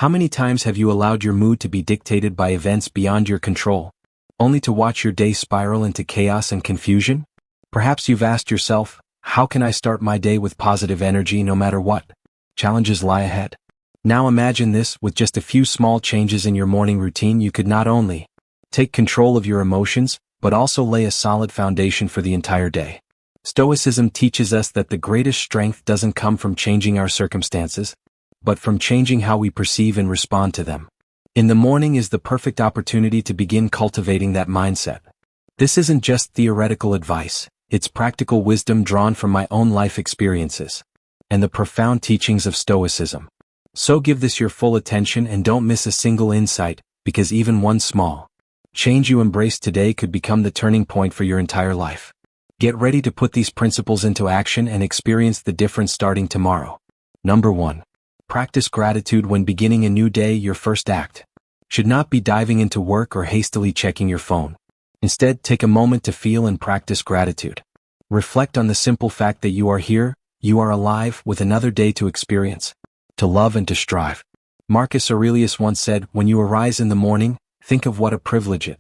How many times have you allowed your mood to be dictated by events beyond your control, only to watch your day spiral into chaos and confusion? Perhaps you've asked yourself, how can I start my day with positive energy no matter what challenges lie ahead? Now imagine this: with just a few small changes in your morning routine, you could not only take control of your emotions, but also lay a solid foundation for the entire day. Stoicism teaches us that the greatest strength doesn't come from changing our circumstances, but from changing how we perceive and respond to them. In the morning is the perfect opportunity to begin cultivating that mindset. This isn't just theoretical advice, it's practical wisdom drawn from my own life experiences and the profound teachings of Stoicism. So give this your full attention and don't miss a single insight, because even one small change you embrace today could become the turning point for your entire life. Get ready to put these principles into action and experience the difference starting tomorrow. Number 1. Practice gratitude when beginning a new day. Your first act should not be diving into work or hastily checking your phone. Instead, take a moment to feel and practice gratitude. Reflect on the simple fact that you are here, you are alive, with another day to experience, to love and to strive. Marcus Aurelius once said, when you arise in the morning, think of what a privilege it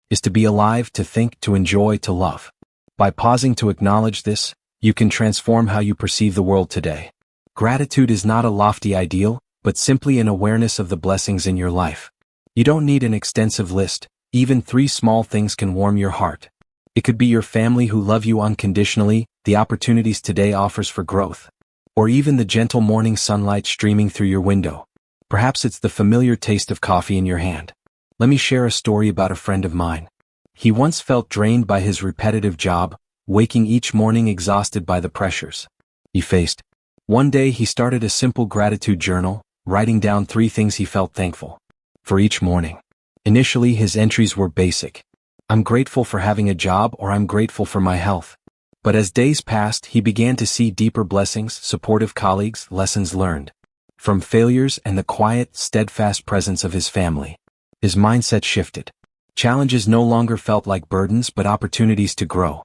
is to be alive, to think, to enjoy, to love. By pausing to acknowledge this, you can transform how you perceive the world today. Gratitude is not a lofty ideal, but simply an awareness of the blessings in your life. You don't need an extensive list. Even 3 small things can warm your heart. It could be your family who love you unconditionally, the opportunities today offers for growth, or even the gentle morning sunlight streaming through your window. Perhaps it's the familiar taste of coffee in your hand. Let me share a story about a friend of mine. He once felt drained by his repetitive job, waking each morning exhausted by the pressures he faced. One day he started a simple gratitude journal, writing down 3 things he felt thankful for each morning. Initially, his entries were basic. I'm grateful for having a job, or I'm grateful for my health. But as days passed, he began to see deeper blessings: supportive colleagues, lessons learned from failures, and the quiet, steadfast presence of his family. His mindset shifted. Challenges no longer felt like burdens but opportunities to grow.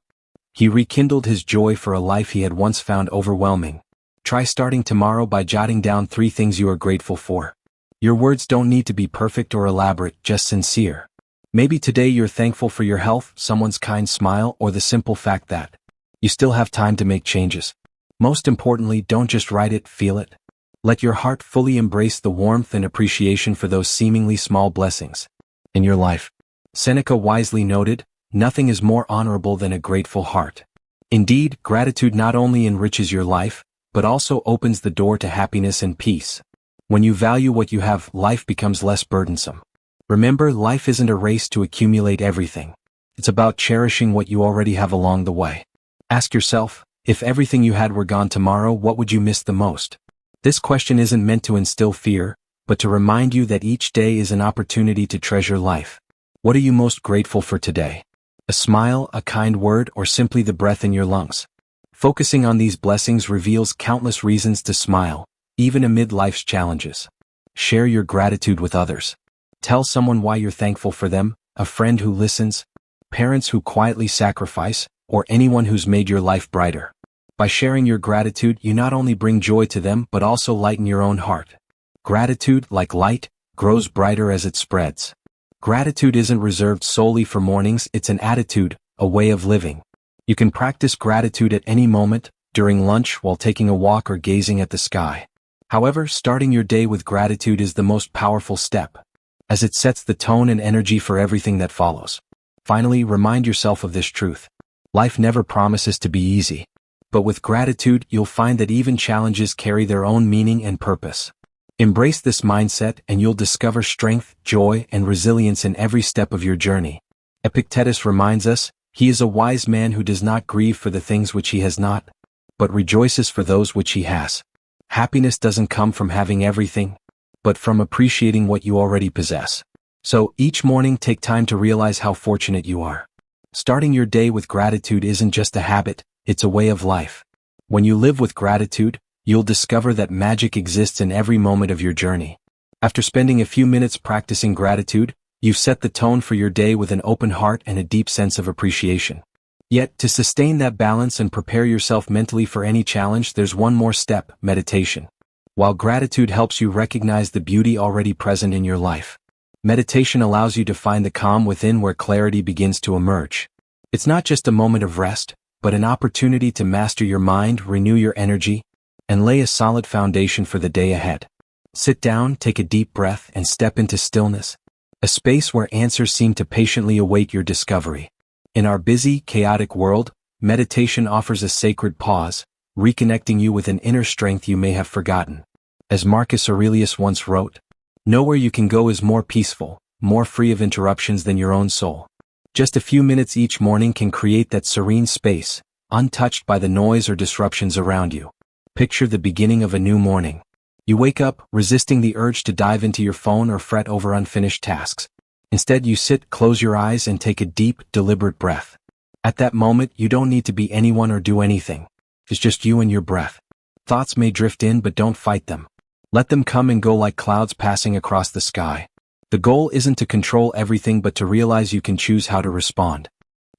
He rekindled his joy for a life he had once found overwhelming. Try starting tomorrow by jotting down 3 things you are grateful for. Your words don't need to be perfect or elaborate, just sincere. Maybe today you're thankful for your health, someone's kind smile, or the simple fact that you still have time to make changes. Most importantly, don't just write it, feel it. Let your heart fully embrace the warmth and appreciation for those seemingly small blessings in your life. Seneca wisely noted, nothing is more honorable than a grateful heart. Indeed, gratitude not only enriches your life, but also opens the door to happiness and peace. When you value what you have, life becomes less burdensome. Remember, life isn't a race to accumulate everything. It's about cherishing what you already have along the way. Ask yourself, if everything you had were gone tomorrow, what would you miss the most? This question isn't meant to instill fear, but to remind you that each day is an opportunity to treasure life. What are you most grateful for today? A smile, a kind word, or simply the breath in your lungs? Focusing on these blessings reveals countless reasons to smile, even amid life's challenges. Share your gratitude with others. Tell someone why you're thankful for them: a friend who listens, parents who quietly sacrifice, or anyone who's made your life brighter. By sharing your gratitude, you not only bring joy to them but also lighten your own heart. Gratitude, like light, grows brighter as it spreads. Gratitude isn't reserved solely for mornings, it's an attitude, a way of living. You can practice gratitude at any moment, during lunch, while taking a walk, or gazing at the sky. However, starting your day with gratitude is the most powerful step, as it sets the tone and energy for everything that follows. Finally, remind yourself of this truth. Life never promises to be easy. But with gratitude, you'll find that even challenges carry their own meaning and purpose. Embrace this mindset and you'll discover strength, joy, and resilience in every step of your journey. Epictetus reminds us, he is a wise man who does not grieve for the things which he has not, but rejoices for those which he has. Happiness doesn't come from having everything, but from appreciating what you already possess. So, each morning take time to realize how fortunate you are. Starting your day with gratitude isn't just a habit, it's a way of life. When you live with gratitude, you'll discover that magic exists in every moment of your journey. After spending a few minutes practicing gratitude, you've set the tone for your day with an open heart and a deep sense of appreciation. Yet, to sustain that balance and prepare yourself mentally for any challenge, there's one more step: meditation. while gratitude helps you recognize the beauty already present in your life. Meditation allows you to find the calm within where clarity begins to emerge. It's not just a moment of rest, but an opportunity to master your mind, renew your energy, and lay a solid foundation for the day ahead. Sit down, take a deep breath, and step into stillness, a space where answers seem to patiently await your discovery. In our busy, chaotic world, meditation offers a sacred pause, reconnecting you with an inner strength you may have forgotten. As Marcus Aurelius once wrote, "Nowhere you can go is more peaceful, more free of interruptions than your own soul." Just a few minutes each morning can create that serene space, untouched by the noise or disruptions around you. Picture the beginning of a new morning. You wake up, resisting the urge to dive into your phone or fret over unfinished tasks. Instead, you sit, close your eyes, and take a deep, deliberate breath. At that moment, you don't need to be anyone or do anything. It's just you and your breath. Thoughts may drift in, but don't fight them. Let them come and go like clouds passing across the sky. The goal isn't to control everything but to realize you can choose how to respond.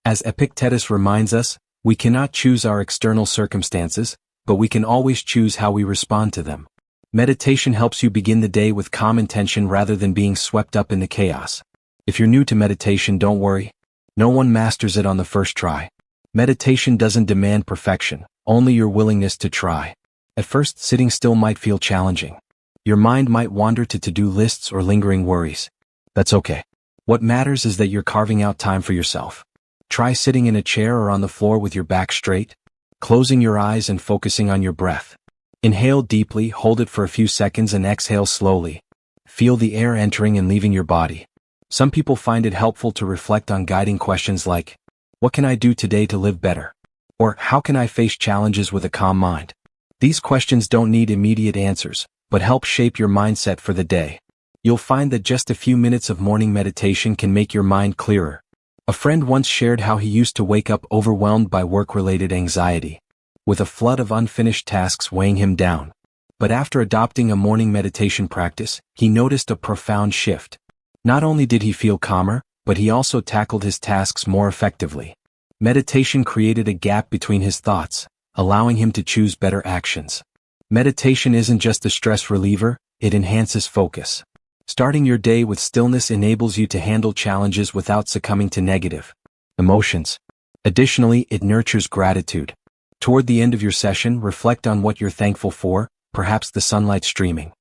As Epictetus reminds us, we cannot choose our external circumstances, but we can always choose how we respond to them. Meditation helps you begin the day with calm intention rather than being swept up in the chaos. If you're new to meditation, don't worry. No one masters it on the first try. Meditation doesn't demand perfection, only your willingness to try. At first, sitting still might feel challenging. Your mind might wander to to-do lists or lingering worries. That's okay. What matters is that you're carving out time for yourself. Try sitting in a chair or on the floor with your back straight, closing your eyes and focusing on your breath. Inhale deeply, hold it for a few seconds, and exhale slowly. Feel the air entering and leaving your body. Some people find it helpful to reflect on guiding questions like, "What can I do today to live better?" Or, "How can I face challenges with a calm mind?" These questions don't need immediate answers, but help shape your mindset for the day. You'll find that just a few minutes of morning meditation can make your mind clearer. A friend once shared how he used to wake up overwhelmed by work-related anxiety, with a flood of unfinished tasks weighing him down. But after adopting a morning meditation practice, he noticed a profound shift. Not only did he feel calmer, but he also tackled his tasks more effectively. Meditation created a gap between his thoughts, allowing him to choose better actions. Meditation isn't just a stress reliever, it enhances focus. Starting your day with stillness enables you to handle challenges without succumbing to negative emotions. Additionally, it nurtures gratitude. Toward the end of your session, reflect on what you're thankful for, perhaps the sunlight streaming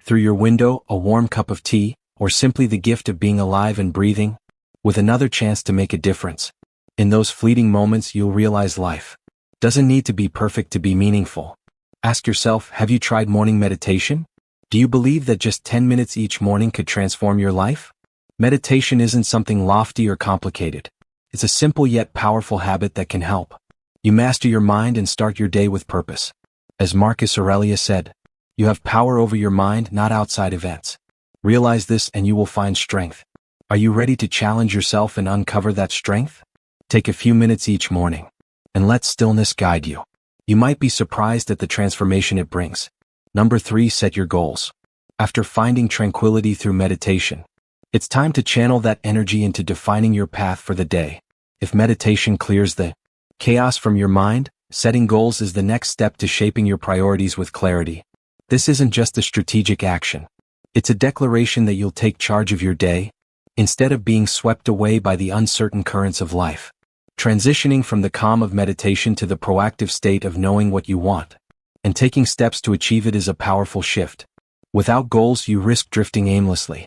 through your window, a warm cup of tea, or simply the gift of being alive and breathing, with another chance to make a difference. In those fleeting moments, you'll realize life doesn't need to be perfect to be meaningful. Ask yourself, have you tried morning meditation? Do you believe that just 10 minutes each morning could transform your life? Meditation isn't something lofty or complicated. It's a simple yet powerful habit that can help you master your mind and start your day with purpose. As Marcus Aurelius said, "You have power over your mind, not outside events." Realize this and you will find strength. Are you ready to challenge yourself and uncover that strength? Take a few minutes each morning, and let stillness guide you. You might be surprised at the transformation it brings. Number 3, set your goals. After finding tranquility through meditation, it's time to channel that energy into defining your path for the day. If meditation clears the chaos from your mind, setting goals is the next step to shaping your priorities with clarity. This isn't just a strategic action. It's a declaration that you'll take charge of your day, instead of being swept away by the uncertain currents of life. Transitioning from the calm of meditation to the proactive state of knowing what you want and taking steps to achieve it is a powerful shift. Without goals, you risk drifting aimlessly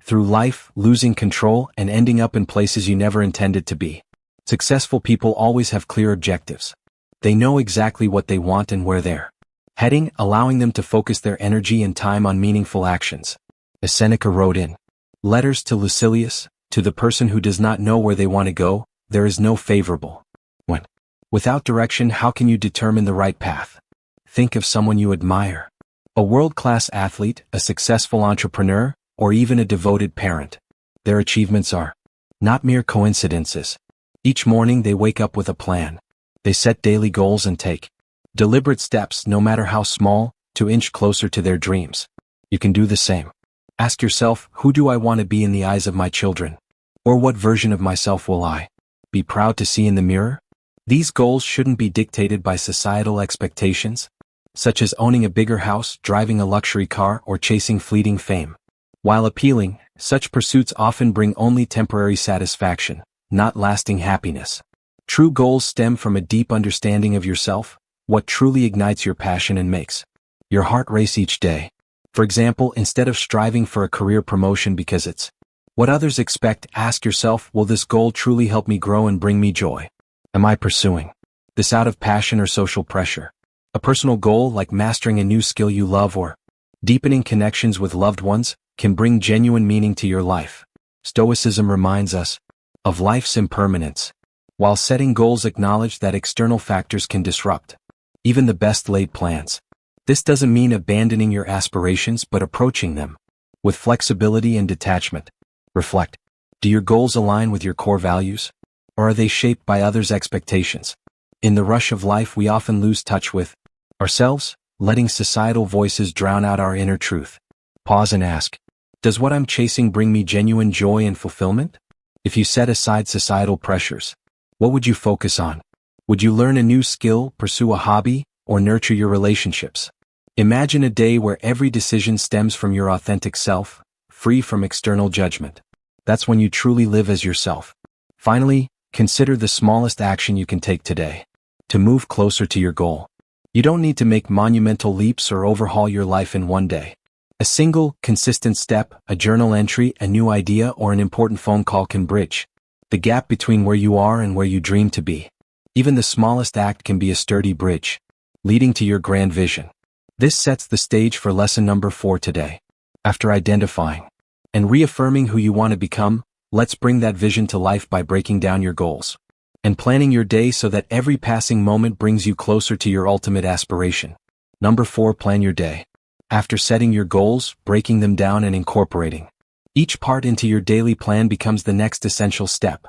through life, losing control, and ending up in places you never intended to be. Successful people always have clear objectives. They know exactly what they want and where they're heading, allowing them to focus their energy and time on meaningful actions. As Seneca wrote in Letters to Lucilius, "To the person who does not know where they want to go, there is no favorable one." Without direction, how can you determine the right path? Think of someone you admire. A world-class athlete, a successful entrepreneur, or even a devoted parent. Their achievements are not mere coincidences. Each morning they wake up with a plan. They set daily goals and take deliberate steps, no matter how small, to inch closer to their dreams. You can do the same. Ask yourself, who do I want to be in the eyes of my children? Or what version of myself will I be proud to see in the mirror? These goals shouldn't be dictated by societal expectations. such as owning a bigger house, driving a luxury car, or chasing fleeting fame. While appealing, such pursuits often bring only temporary satisfaction, not lasting happiness. True goals stem from a deep understanding of yourself, what truly ignites your passion and makes your heart race each day. For example, instead of striving for a career promotion because it's what others expect, ask yourself, will this goal truly help me grow and bring me joy? Am I pursuing this out of passion or social pressure? A personal goal like mastering a new skill you love or deepening connections with loved ones can bring genuine meaning to your life. Stoicism reminds us of life's impermanence, while setting goals acknowledge that external factors can disrupt even the best laid plans. This doesn't mean abandoning your aspirations but approaching them with flexibility and detachment. Reflect. Do your goals align with your core values? Or are they shaped by others' expectations? In the rush of life, we often lose touch with ourselves, letting societal voices drown out our inner truth. Pause and ask, does what I'm chasing bring me genuine joy and fulfillment? If you set aside societal pressures, what would you focus on? Would you learn a new skill, pursue a hobby, or nurture your relationships? Imagine a day where every decision stems from your authentic self, free from external judgment. That's when you truly live as yourself. Finally, consider the smallest action you can take today to move closer to your goal. You don't need to make monumental leaps or overhaul your life in one day. A single, consistent step, a journal entry, a new idea, or an important phone call can bridge the gap between where you are and where you dream to be. Even the smallest act can be a sturdy bridge, leading to your grand vision. This sets the stage for lesson number 4 today. After identifying and reaffirming who you want to become, let's bring that vision to life by breaking down your goals and planning your day so that every passing moment brings you closer to your ultimate aspiration. Number 4, plan your day. After setting your goals, breaking them down and incorporating each part into your daily plan becomes the next essential step.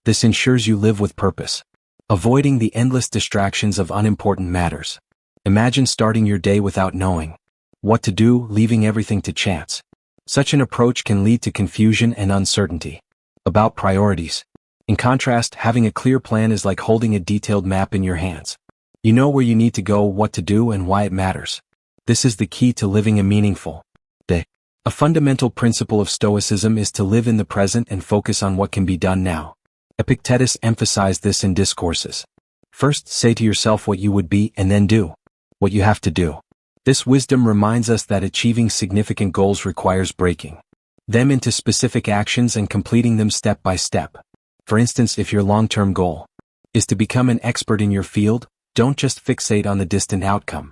This ensures you live with purpose, avoiding the endless distractions of unimportant matters. Imagine starting your day without knowing what to do, leaving everything to chance. Such an approach can lead to confusion and uncertainty about priorities. In contrast, having a clear plan is like holding a detailed map in your hands. You know where you need to go, what to do, and why it matters. This is the key to living a meaningful day. A fundamental principle of Stoicism is to live in the present and focus on what can be done now. Epictetus emphasized this in discourses. First, say to yourself what you would be, and then do what you have to do. This wisdom reminds us that achieving significant goals requires breaking them into specific actions and completing them step by step. For instance, if your long-term goal is to become an expert in your field, don't just fixate on the distant outcome.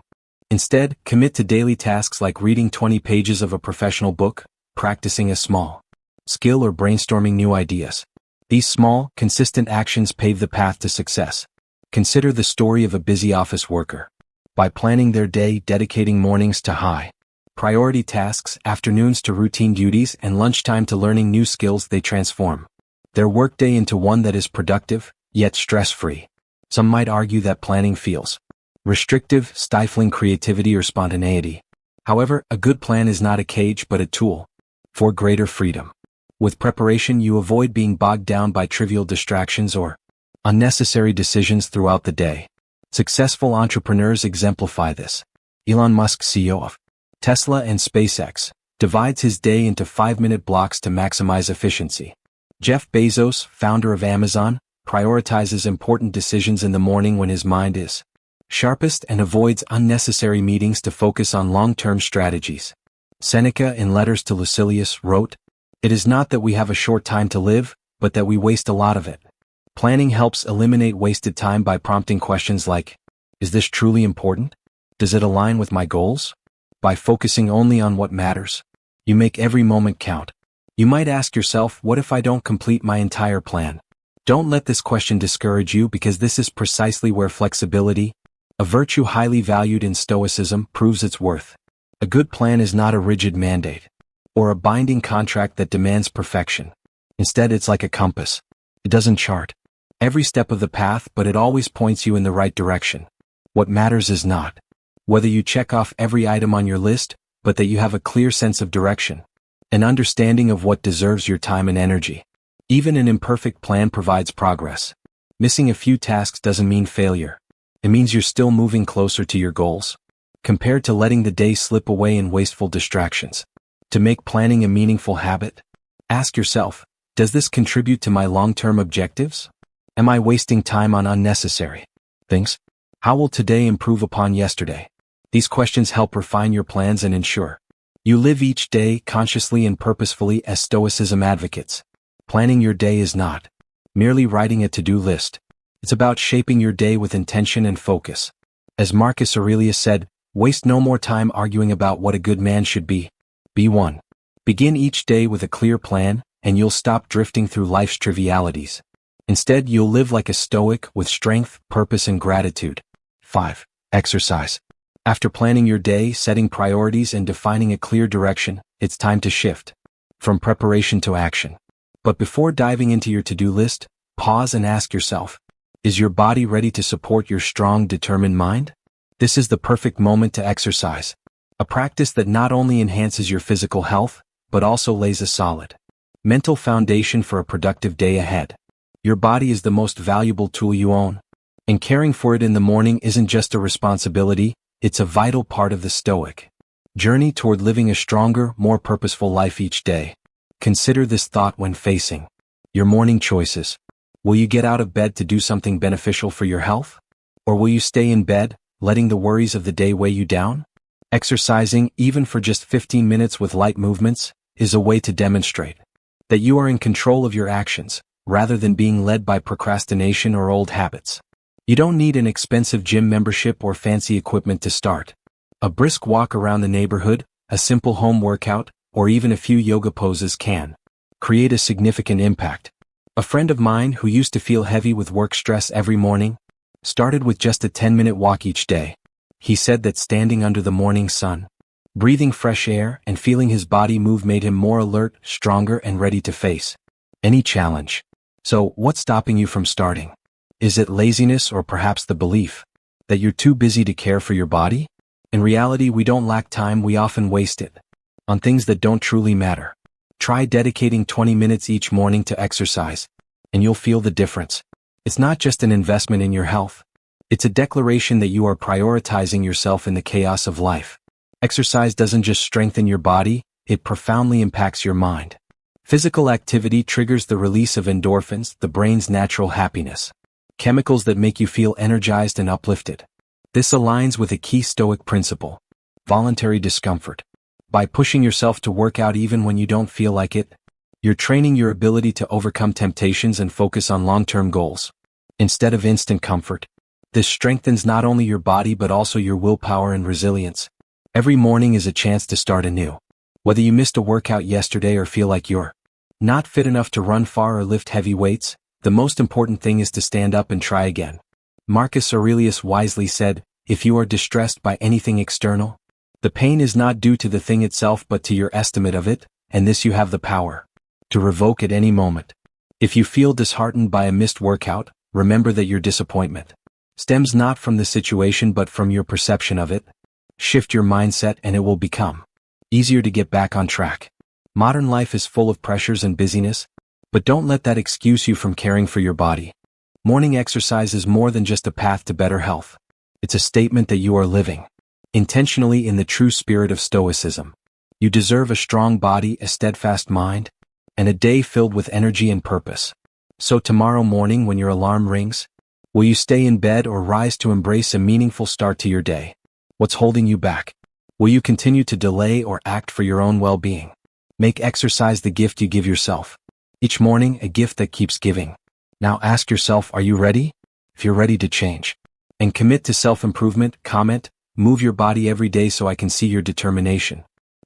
Instead, commit to daily tasks like reading 20 pages of a professional book, practicing a small skill, or brainstorming new ideas. These small, consistent actions pave the path to success. Consider the story of a busy office worker. By planning their day, dedicating mornings to high-priority tasks, afternoons to routine duties, and lunchtime to learning new skills, they transform their workday into one that is productive, yet stress-free. Some might argue that planning feels restrictive, stifling creativity or spontaneity. However, a good plan is not a cage but a tool for greater freedom. With preparation, you avoid being bogged down by trivial distractions or unnecessary decisions throughout the day. Successful entrepreneurs exemplify this. Elon Musk, CEO of Tesla and SpaceX, divides his day into 5-minute blocks to maximize efficiency. Jeff Bezos, founder of Amazon, prioritizes important decisions in the morning when his mind is sharpest and avoids unnecessary meetings to focus on long-term strategies. Seneca, in Letters to Lucilius, wrote, "It is not that we have a short time to live, but that we waste a lot of it." Planning helps eliminate wasted time by prompting questions like, is this truly important? Does it align with my goals? By focusing only on what matters, you make every moment count. You might ask yourself, what if I don't complete my entire plan? Don't let this question discourage you, because this is precisely where flexibility, a virtue highly valued in Stoicism, proves its worth. A good plan is not a rigid mandate or a binding contract that demands perfection. Instead, it's like a compass. It doesn't chart every step of the path, but it always points you in the right direction. What matters is not whether you check off every item on your list, but that you have a clear sense of direction, an understanding of what deserves your time and energy. Even an imperfect plan provides progress. Missing a few tasks doesn't mean failure. It means you're still moving closer to your goals. compared to letting the day slip away in wasteful distractions. To make planning a meaningful habit, ask yourself, does this contribute to my long-term objectives? Am I wasting time on unnecessary things? How will today improve upon yesterday? These questions help refine your plans and ensure you live each day consciously and purposefully as Stoicism advocates. Planning your day is not merely writing a to-do list. It's about shaping your day with intention and focus. As Marcus Aurelius said, waste no more time arguing about what a good man should be. Be one. Begin each day with a clear plan, and you'll stop drifting through life's trivialities. Instead, you'll live like a Stoic with strength, purpose, and gratitude. 5. Exercise. After planning your day, setting priorities, and defining a clear direction, it's time to shift from preparation to action. But before diving into your to-do list, pause and ask yourself, is your body ready to support your strong, determined mind? This is the perfect moment to exercise, a practice that not only enhances your physical health, but also lays a solid mental foundation for a productive day ahead. Your body is the most valuable tool you own, and caring for it in the morning isn't just a responsibility, it's a vital part of the Stoic journey toward living a stronger, more purposeful life each day. Consider this thought when facing your morning choices. Will you get out of bed to do something beneficial for your health? Or will you stay in bed, letting the worries of the day weigh you down? Exercising, even for just 15 minutes with light movements, is a way to demonstrate that you are in control of your actions, rather than being led by procrastination or old habits. You don't need an expensive gym membership or fancy equipment to start. A brisk walk around the neighborhood, a simple home workout, or even a few yoga poses can create a significant impact. A friend of mine who used to feel heavy with work stress every morning started with just a 10-minute walk each day. He said that standing under the morning sun, breathing fresh air, and feeling his body move made him more alert, stronger, and ready to face any challenge. So, what's stopping you from starting? Is it laziness or perhaps the belief that you're too busy to care for your body? In reality, we don't lack time, we often waste it on things that don't truly matter. Try dedicating 20 minutes each morning to exercise, and you'll feel the difference. It's not just an investment in your health. It's a declaration that you are prioritizing yourself in the chaos of life. Exercise doesn't just strengthen your body, it profoundly impacts your mind. Physical activity triggers the release of endorphins, the brain's natural happiness chemicals that make you feel energized and uplifted. This aligns with a key Stoic principle: voluntary discomfort. By pushing yourself to work out even when you don't feel like it, you're training your ability to overcome temptations and focus on long-term goals, instead of instant comfort. This strengthens not only your body but also your willpower and resilience. Every morning is a chance to start anew. Whether you missed a workout yesterday or feel like you're not fit enough to run far or lift heavy weights, the most important thing is to stand up and try again. Marcus Aurelius wisely said, if you are distressed by anything external, the pain is not due to the thing itself but to your estimate of it, and this you have the power to revoke at any moment. If you feel disheartened by a missed workout, remember that your disappointment stems not from the situation but from your perception of it. Shift your mindset and it will become easier to get back on track. Modern life is full of pressures and busyness, but don't let that excuse you from caring for your body. Morning exercise is more than just a path to better health. It's a statement that you are living intentionally in the true spirit of Stoicism. You deserve a strong body, a steadfast mind, and a day filled with energy and purpose. So tomorrow morning when your alarm rings, will you stay in bed or rise to embrace a meaningful start to your day? What's holding you back? Will you continue to delay or act for your own well-being? Make exercise the gift you give yourself. Each morning, a gift that keeps giving. Now ask yourself, are you ready? If you're ready to change and commit to self-improvement, comment, move your body every day so I can see your determination.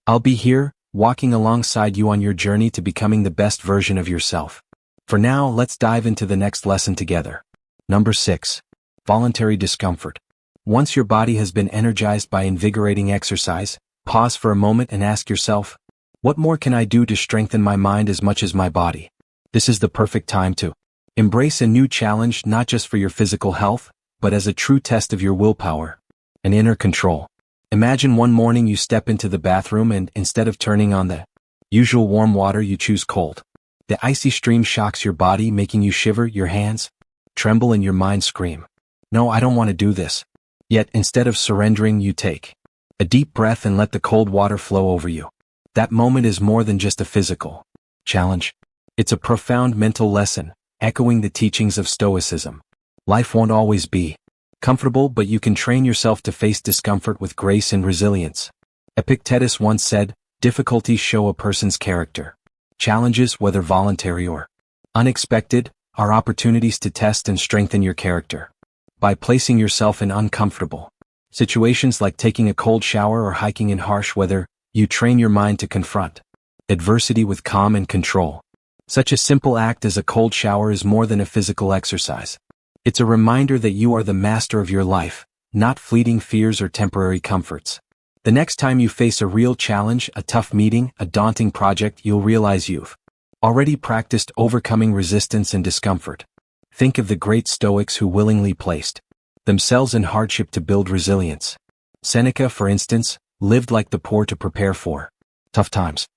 I'll be here, walking alongside you on your journey to becoming the best version of yourself. For now, let's dive into the next lesson together. Number 6. Voluntary discomfort. Once your body has been energized by invigorating exercise, pause for a moment and ask yourself, what more can I do to strengthen my mind as much as my body? This is the perfect time to embrace a new challenge, not just for your physical health, but as a true test of your willpower and inner control. Imagine one morning you step into the bathroom and instead of turning on the usual warm water, you choose cold. The icy stream shocks your body, making you shiver, your hands tremble, and your mind scream, "No, I don't want to do this." Yet instead of surrendering, you take A deep breath and let the cold water flow over you. That moment is more than just a physical challenge. It's a profound mental lesson, echoing the teachings of Stoicism. Life won't always be comfortable, but you can train yourself to face discomfort with grace and resilience. Epictetus once said, "Difficulties show a person's character. Challenges, whether voluntary or unexpected, are opportunities to test and strengthen your character." By placing yourself in uncomfortable situations like taking a cold shower or hiking in harsh weather, you train your mind to confront adversity with calm and control. Such a simple act as a cold shower is more than a physical exercise. It's a reminder that you are the master of your life, not fleeting fears or temporary comforts. The next time you face a real challenge, a tough meeting, a daunting project, you'll realize you've already practiced overcoming resistance and discomfort. Think of the great Stoics who willingly placed themselves in hardship to build resilience. Seneca, for instance, lived like the poor to prepare for tough times.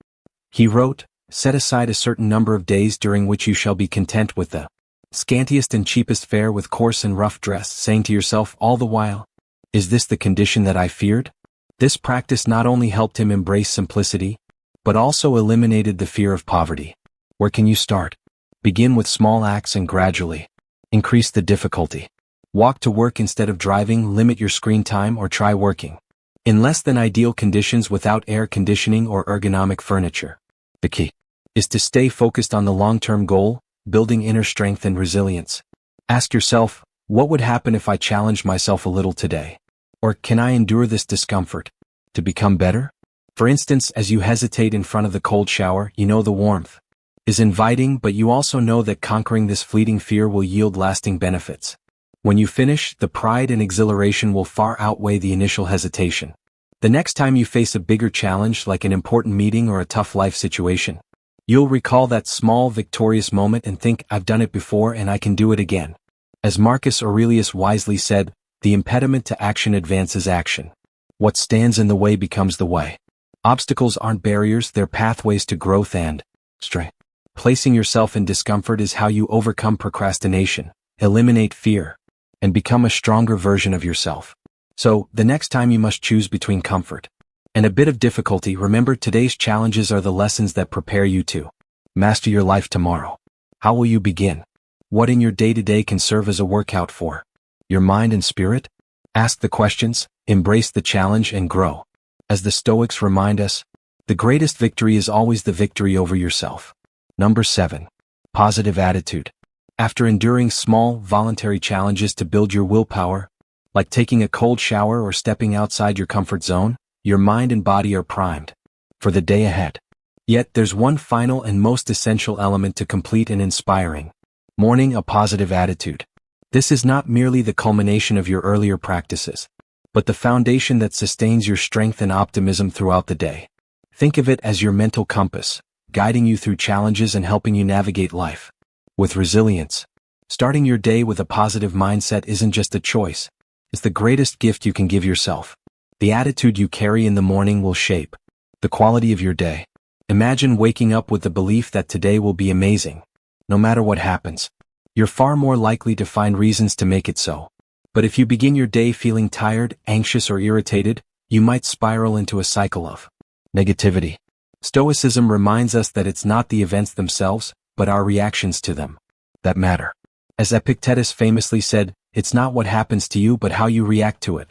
He wrote, "Set aside a certain number of days during which you shall be content with the scantiest and cheapest fare, with coarse and rough dress, saying to yourself all the while, 'Is this the condition that I feared?'" This practice not only helped him embrace simplicity, but also eliminated the fear of poverty. Where can you start? Begin with small acts and gradually increase the difficulty. Walk to work instead of driving, limit your screen time, or try working in less than ideal conditions without air conditioning or ergonomic furniture. The key is to stay focused on the long-term goal, building inner strength and resilience. Ask yourself, what would happen if I challenged myself a little today? Or can I endure this discomfort to become better? For instance, as you hesitate in front of the cold shower, you know the warmth is inviting, but you also know that conquering this fleeting fear will yield lasting benefits. When you finish, the pride and exhilaration will far outweigh the initial hesitation. The next time you face a bigger challenge like an important meeting or a tough life situation, you'll recall that small victorious moment and think, "I've done it before and I can do it again." As Marcus Aurelius wisely said, "The impediment to action advances action. What stands in the way becomes the way." Obstacles aren't barriers, they're pathways to growth and strength. Placing yourself in discomfort is how you overcome procrastination, eliminate fear, and become a stronger version of yourself. So, the next time you must choose between comfort and a bit of difficulty, remember today's challenges are the lessons that prepare you to master your life tomorrow. How will you begin? What in your day-to-day can serve as a workout for your mind and spirit? Ask the questions, embrace the challenge, and grow. As the Stoics remind us, the greatest victory is always the victory over yourself. Number 7. Positive attitude. After enduring small, voluntary challenges to build your willpower, like taking a cold shower or stepping outside your comfort zone, your mind and body are primed for the day ahead. Yet there's one final and most essential element to complete an inspiring morning: a positive attitude. This is not merely the culmination of your earlier practices, but the foundation that sustains your strength and optimism throughout the day. Think of it as your mental compass, guiding you through challenges and helping you navigate life with resilience. Starting your day with a positive mindset isn't just a choice, it's the greatest gift you can give yourself. The attitude you carry in the morning will shape the quality of your day. Imagine waking up with the belief that today will be amazing. No matter what happens, you're far more likely to find reasons to make it so. But if you begin your day feeling tired, anxious, or irritated, you might spiral into a cycle of negativity. Stoicism reminds us that it's not the events themselves, but our reactions to them that matter. As Epictetus famously said, "It's not what happens to you but how you react to it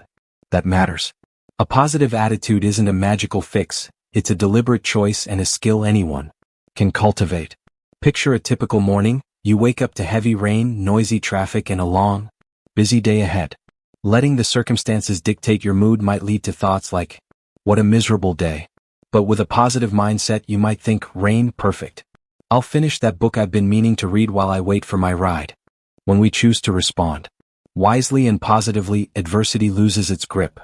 that matters." A positive attitude isn't a magical fix, it's a deliberate choice and a skill anyone can cultivate. Picture a typical morning. You wake up to heavy rain, noisy traffic, and a long, busy day ahead. Letting the circumstances dictate your mood might lead to thoughts like, "What a miserable day." But with a positive mindset, you might think, "Rain, perfect. I'll finish that book I've been meaning to read while I wait for my ride." When we choose to respond wisely and positively, adversity loses its grip.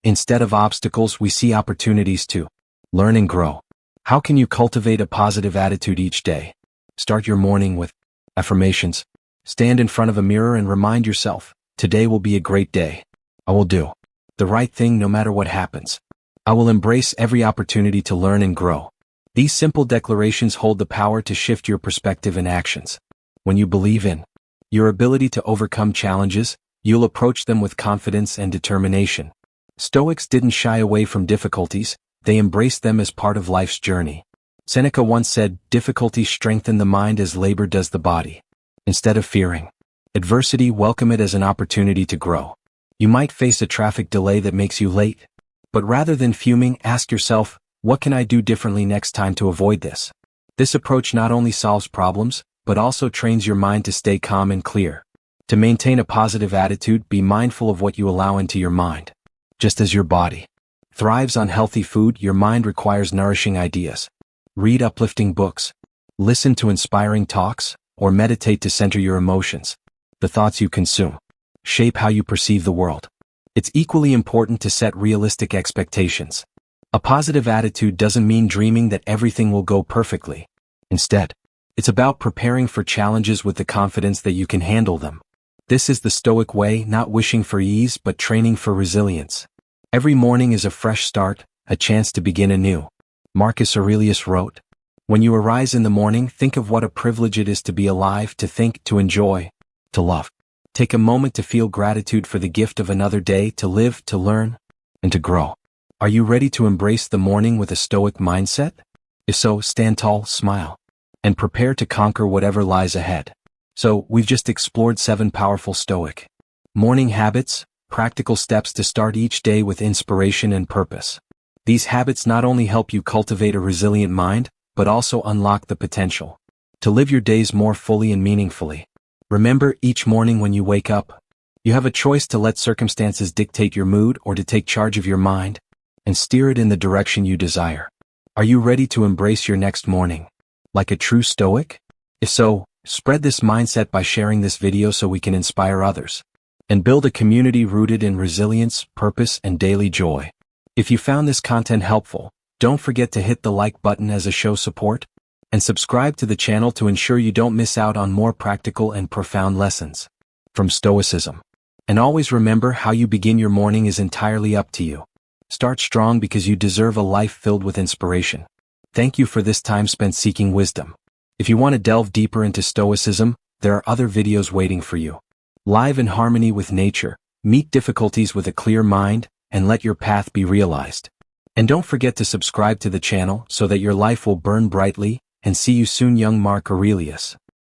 Instead of obstacles, we see opportunities to learn and grow. How can you cultivate a positive attitude each day? Start your morning with affirmations. Stand in front of a mirror and remind yourself, "Today will be a great day. I will do the right thing no matter what happens. I will embrace every opportunity to learn and grow." These simple declarations hold the power to shift your perspective and actions. When you believe in your ability to overcome challenges, you'll approach them with confidence and determination. Stoics didn't shy away from difficulties, they embraced them as part of life's journey. Seneca once said, "Difficulties strengthen the mind as labor does the body." Instead of fearing adversity, welcome it as an opportunity to grow. You might face a traffic delay that makes you late, but rather than fuming, ask yourself, what can I do differently next time to avoid this? This approach not only solves problems, but also trains your mind to stay calm and clear. To maintain a positive attitude, be mindful of what you allow into your mind. Just as your body thrives on healthy food, your mind requires nourishing ideas. Read uplifting books, listen to inspiring talks, or meditate to center your emotions. The thoughts you consume shape how you perceive the world. It's equally important to set realistic expectations. A positive attitude doesn't mean dreaming that everything will go perfectly. Instead, it's about preparing for challenges with the confidence that you can handle them. This is the Stoic way, not wishing for ease but training for resilience. Every morning is a fresh start, a chance to begin anew. Marcus Aurelius wrote, "When you arise in the morning, think of what a privilege it is to be alive, to think, to enjoy, to love. Take a moment to feel gratitude for the gift of another day, to live, to learn, and to grow." Are you ready to embrace the morning with a Stoic mindset? If so, stand tall, smile, and prepare to conquer whatever lies ahead. So, we've just explored 7 powerful Stoic morning habits, practical steps to start each day with inspiration and purpose. These habits not only help you cultivate a resilient mind, but also unlock the potential to live your days more fully and meaningfully. Remember, each morning when you wake up, you have a choice to let circumstances dictate your mood or to take charge of your mind and steer it in the direction you desire. Are you ready to embrace your next morning like a true Stoic? If so, spread this mindset by sharing this video so we can inspire others and build a community rooted in resilience, purpose, and daily joy. If you found this content helpful, don't forget to hit the like button as a show support, and subscribe to the channel to ensure you don't miss out on more practical and profound lessons from Stoicism. And always remember, how you begin your morning is entirely up to you. Start strong because you deserve a life filled with inspiration. Thank you for this time spent seeking wisdom. If you want to delve deeper into Stoicism, there are other videos waiting for you. Live in harmony with nature, meet difficulties with a clear mind, and let your path be realized. And don't forget to subscribe to the channel so that your life will burn brightly, and see you soon, young Mark Aurelius.